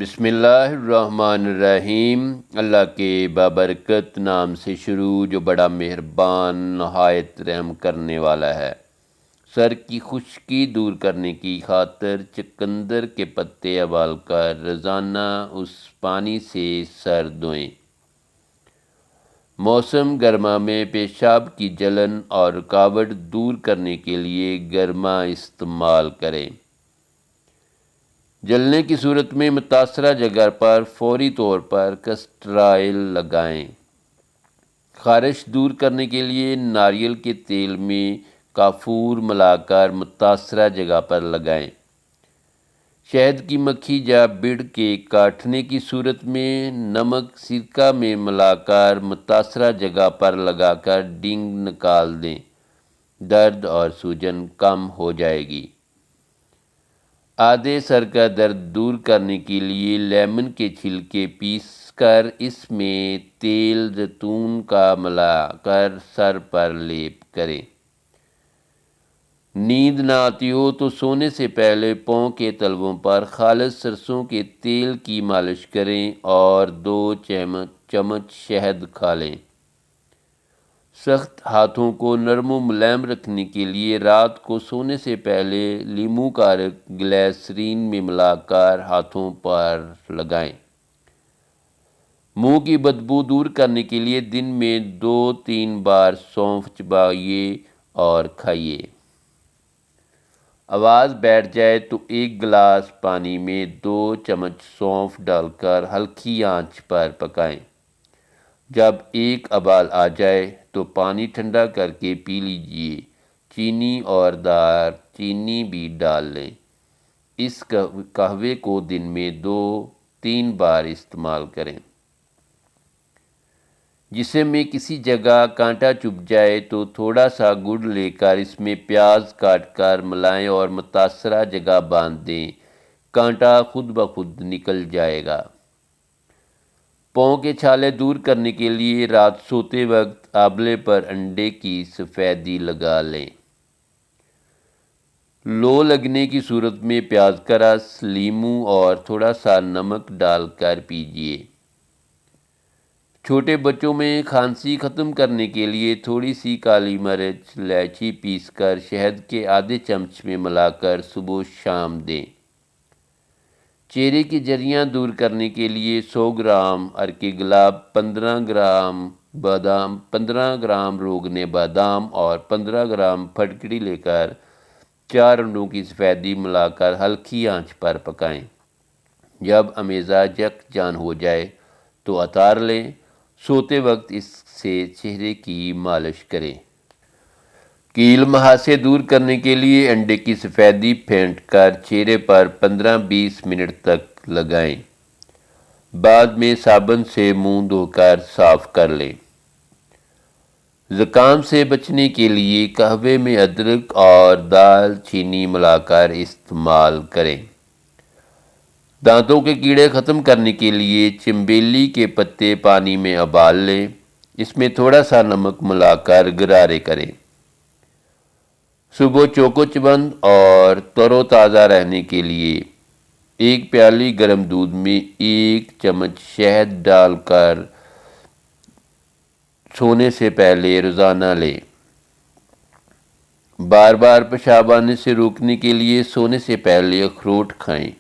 بسم اللہ الرحمن الرحیم۔ اللہ کے بابرکت نام سے شروع جو بڑا مہربان نہایت رحم کرنے والا ہے۔ سر کی خشکی دور کرنے کی خاطر چقندر کے پتے ابال کر روزانہ اس پانی سے سر دھوئیں۔ موسم گرما میں پیشاب کی جلن اور رکاوٹ دور کرنے کے لیے گرما استعمال کریں۔ جلنے کی صورت میں متاثرہ جگہ پر فوری طور پر کسٹر آئل لگائیں۔ خارش دور کرنے کے لیے ناریل کے تیل میں کافور ملا کر متاثرہ جگہ پر لگائیں۔ شہد کی مکھی یا بڑ کے کاٹنے کی صورت میں نمک سرکہ میں ملا کر متاثرہ جگہ پر لگا کر ڈنگ نکال دیں، درد اور سوجن کم ہو جائے گی۔ آدھے سر کا درد دور کرنے کے لیے لیمن کے چھلکے پیس کر اس میں تیل زیتون کا ملا کر سر پر لیپ کریں۔ نیند نہ آتی ہو تو سونے سے پہلے پاؤں کے تلووں پر خالص سرسوں کے تیل کی مالش کریں اور 2 چمچ شہد کھا لیں۔ سخت ہاتھوں کو نرم و ملائم رکھنے کے لیے رات کو سونے سے پہلے لیموں کا عرق گلیسرین میں ملا کر ہاتھوں پر لگائیں۔ منہ کی بدبو دور کرنے کے لیے دن میں 2-3 بار سونف چبائیے اور کھائیے۔ آواز بیٹھ جائے تو 1 گلاس پانی میں 2 چمچ سونف ڈال کر ہلکی آنچ پر پکائیں۔ جب ایک ابال آ جائے تو پانی ٹھنڈا کر کے پی لیجیے۔ چینی اور دار چینی بھی ڈال لیں۔ اس قہوے کو دن میں 2-3 بار استعمال کریں۔ جسم میں کسی جگہ کانٹا چبھ جائے تو تھوڑا سا گڑ لے کر اس میں پیاز کاٹ کر ملائیں اور متاثرہ جگہ باندھ دیں، کانٹا خود بخود نکل جائے گا۔ پاؤں کے چھالے دور کرنے کے لیے رات سوتے وقت آبلے پر انڈے کی سفیدی لگا لیں۔ لو لگنے کی صورت میں پیاز کا رس، لیموں اور تھوڑا سا نمک ڈال کر پیجیے۔ چھوٹے بچوں میں کھانسی ختم کرنے کے لیے تھوڑی سی کالی مرچ، الائچی پیس کر شہد کے آدھے چمچ میں ملا کر صبح و شام دیں۔ چہرے کی جریاں دور کرنے کے لیے 100 گرام عرق گلاب، 15 گرام روغن بادام اور 15 گرام پھٹکڑی لے کر 4 انڈوں کی سفیدی ملا کر ہلکی آنچ پر پکائیں۔ جب امیزہ یکجان ہو جائے تو اتار لیں۔ سوتے وقت اس سے چہرے کی مالش کریں۔ کیل مہاسے دور کرنے کے لیے انڈے کی سفیدی پھینٹ کر چہرے پر 15-20 منٹ تک لگائیں۔ بعد میں صابن سے منہ دھو کر صاف کر لیں۔ زکام سے بچنے کے لیے قہوے میں ادرک اور دال چینی ملا کر استعمال کریں۔ دانتوں کے کیڑے ختم کرنے کے لیے چنبیلی کے پتے پانی میں ابال لیں، اس میں تھوڑا سا نمک ملا کر غرارے کریں۔ صبح چوکو چبند اور تر و تازہ رہنے کے لیے 1 پیالی گرم دودھ میں 1 چمچ شہد ڈال کر سونے سے پہلے روزانہ لیں۔ بار بار پیشاب آنے سے روکنے کے لیے سونے سے پہلے اخروٹ کھائیں۔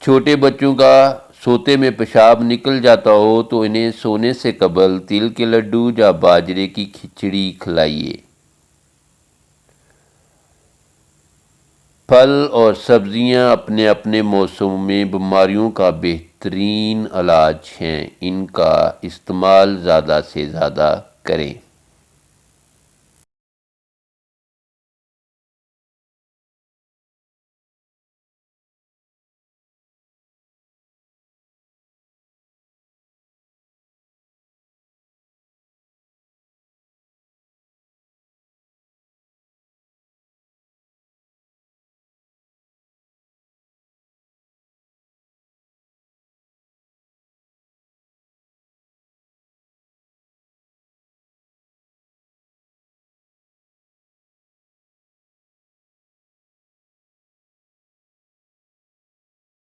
چھوٹے بچوں کا سوتے میں پیشاب نکل جاتا ہو تو انہیں سونے سے قبل تل کے لڈو یا باجرے کی کھچڑی کھلائیے۔ پھل اور سبزیاں اپنے اپنے موسم میں بیماریوں کا بہترین علاج ہیں، ان کا استعمال زیادہ سے زیادہ کریں۔